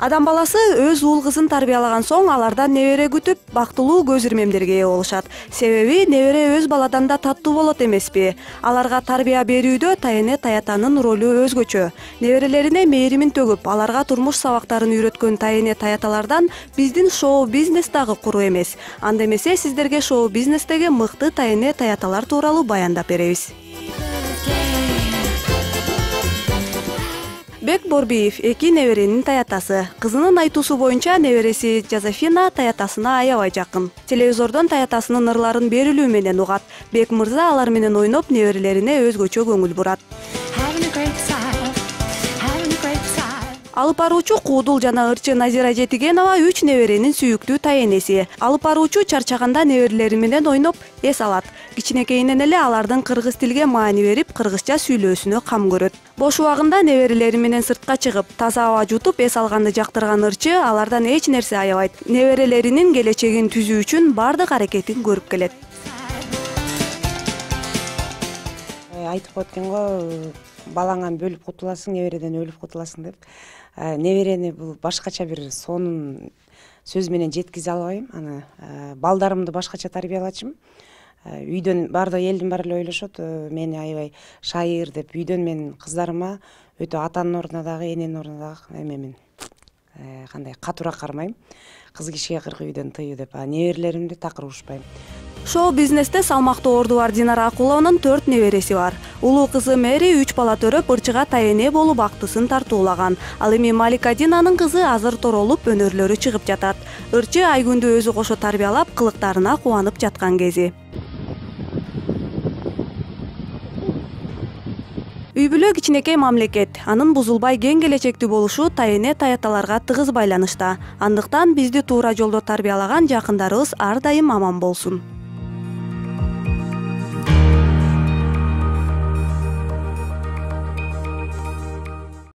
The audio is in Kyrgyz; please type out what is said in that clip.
Адам баласы өз уул кызын тарбиялаган соң алардан небере күтүп, бактылуу көз ирмемдерге ээ болушат. Себеби небере өз баладан да таттуу болот эмеспи? Аларга тарбия берүүдө тайене таятанын ролу өзгөчө. Неберелерине мээримин төгүп, аларга турмуш сабактарын үйрөткөн тайене таяталардан биздин шоу-бизнес дагы куру эмес. Анда эмесе сиздерге шоу-бизнестеги мыкты тайене таяталар тууралуу баяндап беребиз. Бек Борбиев эки неберенин таятасы. Кызынын айтуусу боюнча небереси Жозефина таятасына аябай жакын. Телевизордон таятасынын ырларын берилүү менен угат. Бек мырза алар менен ойноп неберелерине өзгөчө көңүл бурат. Алып баруучу Куудул жана ырчы Назира Жетигенова 3 неберенин сүйүктүү тайенеси. Алып баруучу чарчаганда неберелери менен ойноп эс алат. Кичинекейинен эле алардын кыргыз тилге маани берип, кыргызча сүйлөөсүнө кам көрөт. Бош убагында неберелери менен сыртка чыгып, таза аба жутуп эс алганды жактырган ырчы алардан эч нерсе аябайт. Неберелеринин келечегин түзүү үчүн бардык аракетин көрүп келет. Айтып өткөн го, балаңан бөлүп кутуласың, небереден өлүп кутуласың деп. Неберени бул башкача бир сонун сөз менен жеткизе албайм. Аны балдарымды башкача тарбиялачым. Үйдөн бардык элдин баары эле ойлошот, мени аябай шайыр деп. Үйдөн мен кыздарыма өтө атанын ордуна дагы, эненин ордуна дагы эмемин. Кандай катуураак кармайм. Кыз кишиге кыргы үйдөн тыйуу деп. Неберелеримди такыр урушпайм. Шоу-бизнесте салмактуу орду бар Динара Акулованын 4 небереси бар. Улуу кызы Мэри 3 бала төрөп, ырчыга тайене болуп бактысын тартуулаган. Ал эми Малика Динанын кызы азыр торолуп, өнөрлөрү чыгып жатат. Ырчы Айгүндү өзү кошо тарбиялап, кылыктарына кубанып жаткан кези. Үй бүлө кичинекей мамлекет. Анын бузулбай кең келечектүү болушу тайене таяталарга тыгыз байланышта. Андыктан бизди туура жолдо тарбиялаган жакындарыбыз ар дайым аман болсун.